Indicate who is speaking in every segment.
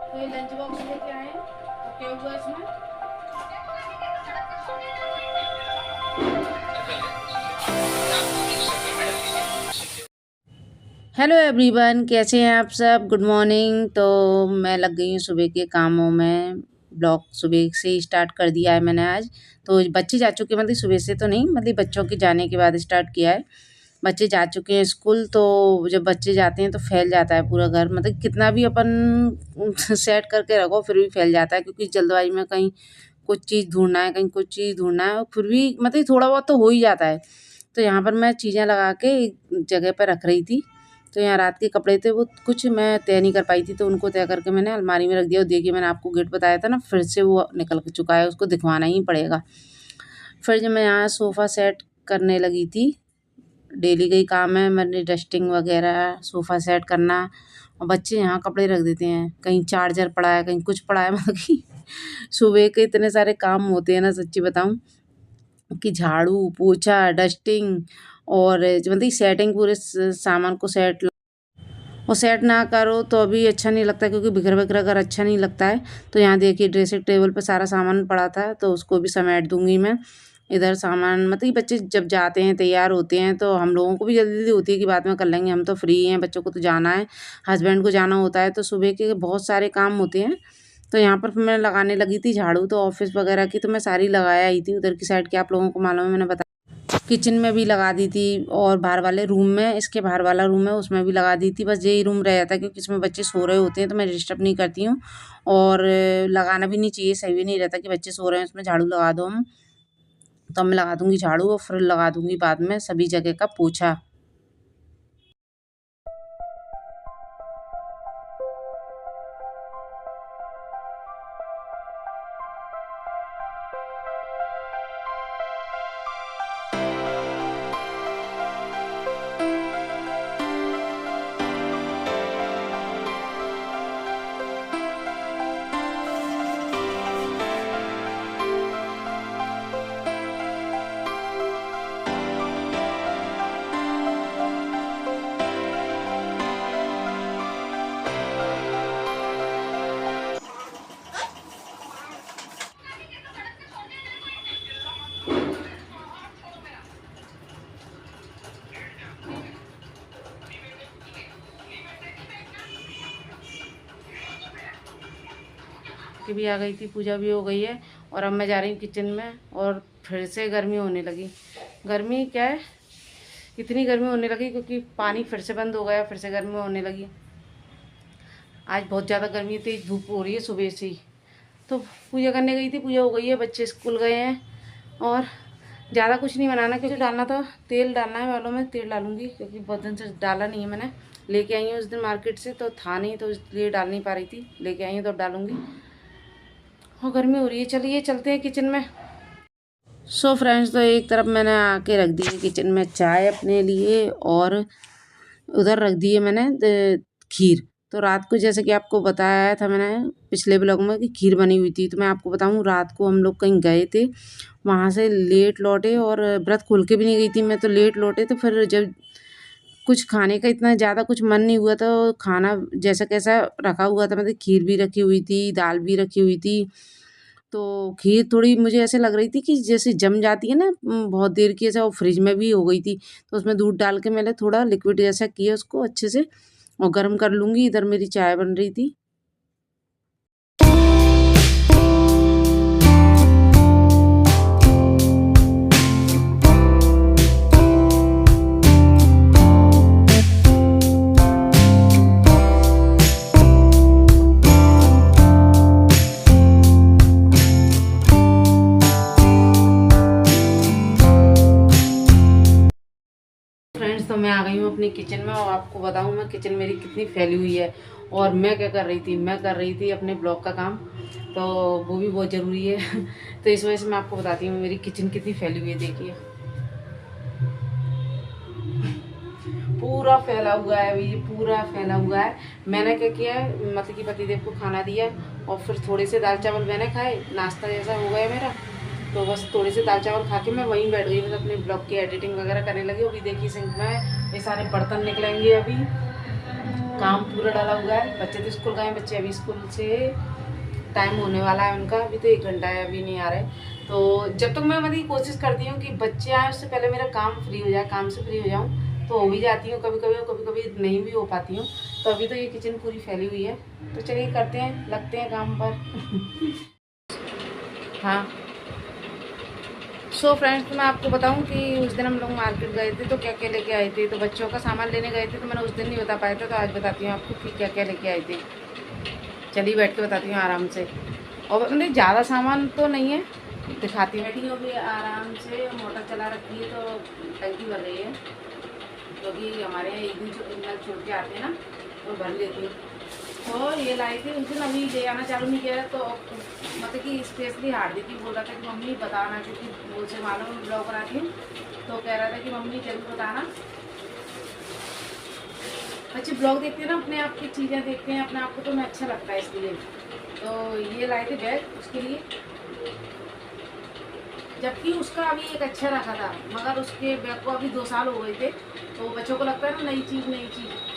Speaker 1: तो ये lunch box लेके आए हैं। तो क्या हुआ इसमें? हेलो एवरीवन, कैसे हैं आप सब? Good morning. तो मैं लग गई हूँ सुबह के कामों में। ब्लॉग सुबह से ही स्टार्ट कर दिया है मैंने आज। तो बच्चे जा चुके, मतलब सुबह से तो नहीं, मतलब बच्चों के जाने के बाद स्टार्ट किया है। बच्चे जा चुके हैं स्कूल। तो जब बच्चे जाते हैं तो फैल जाता है पूरा घर, मतलब कितना भी अपन सेट करके रखो फिर भी फैल जाता है, क्योंकि जल्दबाजी में कहीं कुछ चीज़ ढूंढना है, कहीं कुछ चीज़ ढूंढना है, और फिर भी मतलब थोड़ा बहुत तो हो ही जाता है। तो यहाँ पर मैं चीज़ें लगा के एक जगह पर रख रही थी। तो यहाँ रात के कपड़े थे, वो कुछ मैं तय नहीं कर पाई थी, तो उनको तय करके मैंने अलमारी में रख दिया। और देखिए, मैंने आपको गेट बताया था ना, फिर से वो निकल चुका है, उसको दिखवाना ही पड़ेगा। फिर जब मैं यहाँ सोफ़ा सेट करने लगी थी, डेली का ही काम है, मैंने डस्टिंग वगैरह, सोफ़ा सेट करना। और बच्चे यहाँ कपड़े रख देते हैं, कहीं चार्जर पड़ा है, कहीं कुछ पड़ा है, मतलब कि सुबह के इतने सारे काम होते हैं ना, सच्ची बताऊँ, कि झाड़ू पोछा डस्टिंग और मतलब सेटिंग, पूरे सामान को सेट, और सेट ना करो तो अभी अच्छा नहीं लगता, क्योंकि बिखर बिखर कर अच्छा नहीं लगता है। तो यहाँ देखिए, ड्रेसिंग टेबल पर सारा सामान पड़ा था, तो उसको भी समेट दूंगी मैं। इधर सामान, मतलब बच्चे जब जाते हैं तैयार होते हैं, तो हम लोगों को भी जल्दी होती है कि बाद में कर लेंगे, हम तो फ्री हैं, बच्चों को तो जाना है, हस्बैंड को जाना होता है, तो सुबह के बहुत सारे काम होते हैं। तो यहाँ पर मैं लगाने लगी थी झाड़ू, तो ऑफिस वगैरह की तो मैं सारी लगाया ही थी, उधर की साइड की आप लोगों को मालूम है, मैंने बताया। किचन में भी लगा दी थी, और बाहर वाले रूम में, इसके बाहर वाला रूम है उसमें भी लगा दी थी। बस यही रूम रह जाता है, क्योंकि इसमें बच्चे सो रहे होते हैं, तो मैं डिस्टर्ब नहीं करती हूँ। और लगाना भी नहीं चाहिए, सही भी नहीं रहता कि बच्चे सो रहे हैं उसमें झाड़ू लगा दो हम। तो मैं लगा दूंगी झाड़ू, और फिर लगा दूंगी बाद में सभी जगह का पोछा। की भी आ गई थी, पूजा भी हो गई है, और अब मैं जा रही हूँ किचन में। और फिर से गर्मी होने लगी। गर्मी क्या है, इतनी गर्मी होने लगी क्योंकि पानी फिर से बंद हो गया, फिर से गर्मी होने लगी। आज बहुत ज़्यादा गर्मी, तेज धूप हो रही है सुबह से ही। तो पूजा करने गई थी, पूजा हो गई है, बच्चे स्कूल गए हैं। और ज़्यादा कुछ नहीं बनाना, क्योंकि डालना था, तेल डालना है वालों में, तेल डालूंगी, क्योंकि बहुत दिन से डाला नहीं है मैंने। लेके आई हूँ उस दिन मार्केट से, तो था नहीं, तो इसलिए डाल नहीं पा रही थी, लेके आई हूँ तो डालूंगी। और गर्मी हो रही है, चलिए चलते हैं किचन में। सो फ्रेंड्स, तो एक तरफ मैंने आके रख दी है किचन में चाय अपने लिए, और उधर रख दी है मैंने खीर। तो रात को, जैसे कि आपको बताया था मैंने पिछले ब्लॉग में, कि खीर बनी हुई थी। तो मैं आपको बताऊं, रात को हम लोग कहीं गए थे, वहाँ से लेट लौटे, और व्रत खोल के भी नहीं गई थी मैं, तो लेट लौटे। तो फिर जब कुछ खाने का इतना ज़्यादा कुछ मन नहीं हुआ, तो खाना जैसा कैसा रखा हुआ था, मतलब खीर भी रखी हुई थी, दाल भी रखी हुई थी। तो खीर थोड़ी मुझे ऐसे लग रही थी कि जैसे जम जाती है ना, बहुत देर की, ऐसा, वो फ्रिज में भी हो गई थी। तो उसमें दूध डाल के मैंने थोड़ा लिक्विड जैसा किया उसको अच्छे से, और गर्म कर लूँगी। इधर मेरी चाय बन रही थी। फ्रेंड्स, तो मैं आ गई हूँ अपनी किचन में, और आपको बताऊँ मैं किचन मेरी कितनी फैली हुई है। और मैं क्या कर रही थी, मैं कर रही थी अपने ब्लॉग का काम, तो वो भी बहुत ज़रूरी है। तो इस वजह से मैं आपको बताती हूँ मेरी किचन कितनी फैली हुई है। देखिए, पूरा फैला हुआ है, अभी ये पूरा फैला हुआ है। मैंने क्या किया है, मतलब कि पतिदेव को खाना दिया, और फिर थोड़े से दाल चावल मैंने खाए, नाश्ता जैसा हो गया मेरा। तो बस थोड़े से दाल चावल खा के मैं वहीं बैठ गई, मतलब अपने ब्लॉग की एडिटिंग वगैरह करने लगी। अभी देखिए, सिंक में ये सारे बर्तन निकलेंगे, अभी काम पूरा डाला हुआ है। बच्चे तो स्कूल गए, बच्चे अभी स्कूल से टाइम होने वाला है उनका, अभी तो 1 घंटा है, अभी नहीं आ रहे। तो जब तक मैं मतलब कोशिश करती हूँ कि बच्चे आए उससे पहले मेरा काम फ्री हो जाए, काम से फ्री हो जाऊँ, तो हो भी जाती हूँ कभी कभी, और कभी कभी नहीं भी हो पाती हूँ। तो अभी तो ये किचन पूरी फैली हुई है, तो चलिए करते हैं, लगते हैं काम पर। हाँ सो फ्रेंड्स, तो मैं आपको बताऊं कि उस दिन हम लोग मार्केट गए थे, तो क्या क्या लेके आए थे। तो बच्चों का सामान लेने गए थे, तो मैंने उस दिन नहीं बता पाया था, तो आज बताती हूँ आपको कि क्या क्या लेके आए थे। चलिए बैठ के बताती हूँ आराम से। और मतलब ज़्यादा सामान तो नहीं है, दिखाती हूँ। बैठी हूँ अभी आराम से, मोटर चला रखी है, तो टंकी भर रही है, क्योंकि हमारे यहाँ एक दिन नल छोड़ के आते हैं ना, तो भर लेती हूँ। तो ये लाई थी उस दिन, अभी ले आना चालू नहीं किया, तो मतलब कि स्पेशली हार्दिक बोल रहा था कि मम्मी बताना, क्योंकि वो से मालूम ब्लॉग बनाती हूँ, तो कह रहा था कि मम्मी जरूर बताना। अच्छे ब्लॉग देखते हैं ना, अपने आप की चीज़ें देखते हैं अपने आप को, तो मैं अच्छा लगता है इसलिए। तो ये लाए थे बैग उसके लिए, जबकि उसका अभी एक अच्छा रखा था, मगर उसके बैग को अभी 2 साल हो गए थे, तो बच्चों को लगता है ना नई चीज़,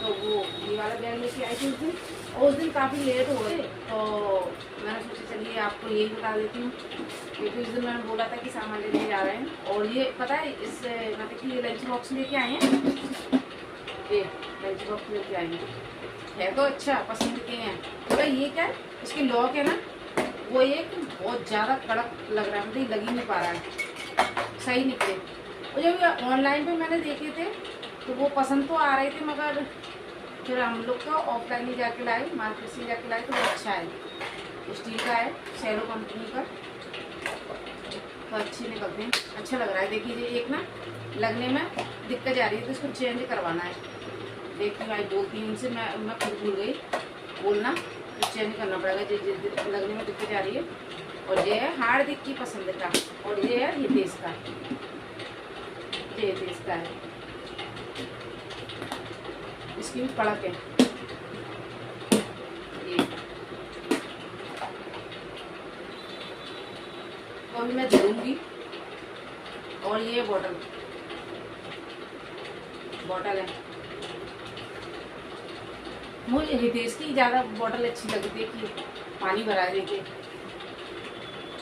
Speaker 1: तो वो ये वाला बैग लेके आई थी उस दिन। और उस दिन काफ़ी लेट हो गए, तो मैंने सोचा चलिए आपको यही बता देती हूँ, क्योंकि उस दिन मैंने बोला था कि सामान लेने जा रहे हैं। और ये पता है, इस मतलब कि ये लंच बॉक्स लेके आए हैं, ये लंच बॉक्स लेके आए हैं, तो अच्छा पसंद किए हैं। तो ये क्या है, इसकी लॉक है ना, वो एक बहुत ज़्यादा कड़क लग रहा है, मतलब लग ही नहीं पा रहा है, सही निकले। और जब ऑनलाइन पे मैंने देखे थे, तो वो पसंद तो आ रहे थे, मगर फिर हम लोग तो ऑफलाइन ही जाके लाए, मार्केट से जाके लाए, तो वो अच्छा है, स्टील का है, सेलो कंपनी का, तो अच्छे निकलते हैं, अच्छा लग रहा है। देखिए एक ना लगने में दिक्कत जा रही है, तो इसको चेंज करवाना है। देखती भाई बोलती हूँ उनसे, मैं खुद भूल गई बोलना, तो चेंज करना पड़ेगा, जो लगने में दिक्कत जा रही है। और ये है हार्दिक की पसंद का, और ये है हितेश का, ये हितेश का है, इसकी भी कड़क है ये। तो अभी मैं धरूंगी। और ये बॉटल है, मुझे हितेश की ज़्यादा बॉटल अच्छी लगती है कि पानी भरा देके,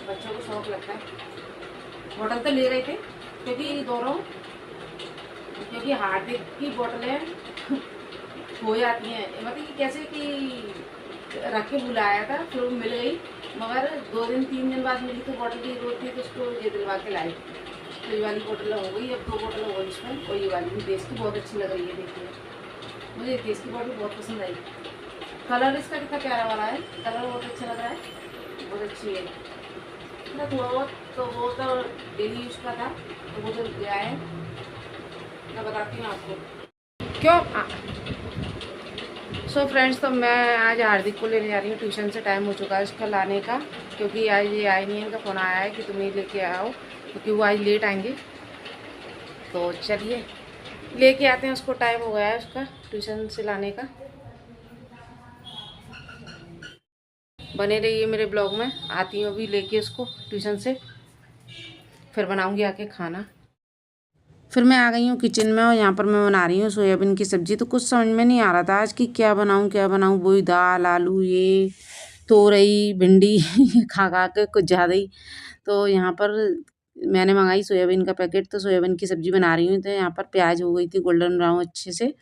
Speaker 1: बच्चों को शौक लगता है। बॉटल तो ले रहे थे, क्योंकि दोनों, क्योंकि हार्दिक की बोतलें हो जाती हैं, मतलब कि कैसे कि रख के बुलाया था, फिर वो मिल गई, मगर 2-3 दिन बाद मिली, तो बॉटल की जरूरत थी, तो उसको ये दिलवा के लाई, तो ये वाली बोतल हो गई, अब 2 बोतल हो गई इसमें। और ये वाली देश की बहुत अच्छी लग रही है, देखिए मुझे देश की बोतल बहुत पसंद आई। कलर इसका कितना प्यारा वाला है, कलर बहुत अच्छा लग रहा है, बहुत अच्छी है ना। थोड़ा बहुत तो वो तो डेली यूज का था, तो वो तो गया है, मैं बताती हूँ आपको क्यों। सो फ्रेंड्स, तो मैं आज हार्दिक को लेने जा रही हूँ ट्यूशन से, टाइम हो चुका है उसका लाने का, क्योंकि आज ये आए नहीं है, इनका फ़ोन आया है कि तुम्हें लेके आओ, क्योंकि वो आज लेट आएंगे। तो चलिए लेके आते हैं उसको, टाइम हो गया है उसका ट्यूशन से लाने का। बने रहिए मेरे ब्लॉग में, आती हूँ अभी लेके उसको ट्यूशन से, फिर बनाऊँगी आके खाना। फिर मैं आ गई हूँ किचन में, और यहाँ पर मैं बना रही हूँ सोयाबीन की सब्ज़ी। तो कुछ समझ में नहीं आ रहा था आज कि क्या बनाऊँ, वही दाल आलू ये तोरई भिंडी खा खा के कुछ ज़्यादा ही। तो यहाँ पर मैंने मंगाई सोयाबीन का पैकेट, तो सोयाबीन की सब्ज़ी बना रही हूँ। तो यहाँ पर प्याज हो गई थी गोल्डन ब्राउन अच्छे से,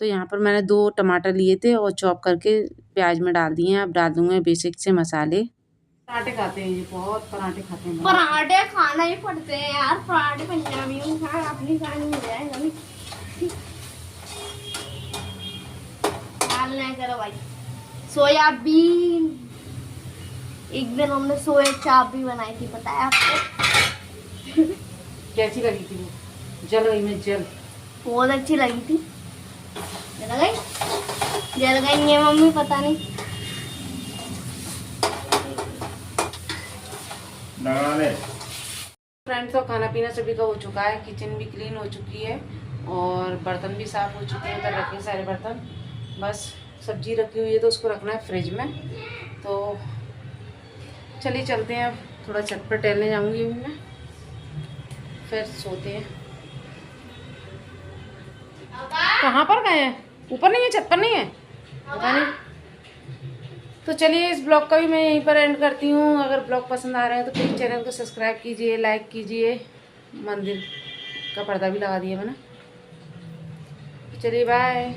Speaker 1: तो यहाँ पर मैंने 2 टमाटर लिए थे और चॉप करके प्याज में डाल दिए हैं। अब डाल दूँगी बेसिक से मसाले। पराठे खाते हैं ये, बहुत पराठे खाते हैं।
Speaker 2: पराठे खाना ही पड़ते हैं यार, पराठे पंजाबियों का अपनी खानी हो जाएगा नहीं। डालना करो भाई सोयाबीन। एक दिन हमने सोया चाप भी बनाई थी, पता है आपको?
Speaker 1: कैसी लगी थी वो? जल गई मैं, जल
Speaker 2: बहुत अच्छी लगी थी। जल गई है मम्मी, पता नहीं।
Speaker 1: फ्रेंड्स, तो खाना पीना सभी का हो चुका है, किचन भी क्लीन हो चुकी है, और बर्तन भी साफ़ हो चुके हैं, उधर रखे सारे बर्तन। बस सब्जी रखी हुई है, तो उसको रखना है फ्रिज में। तो चलिए चलते हैं, अब थोड़ा छत पर टहलने जाऊंगी अभी मैं, फिर सोते हैं। कहाँ पर गए हैं? ऊपर नहीं है, छत पर नहीं है। पता नहीं। तो चलिए इस ब्लॉग का भी मैं यहीं पर एंड करती हूँ। अगर ब्लॉग पसंद आ रहे हैं तो प्लीज़ चैनल को सब्सक्राइब कीजिए, लाइक कीजिए। मंदिर का पर्दा भी लगा दिया मैंने। चलिए बाय।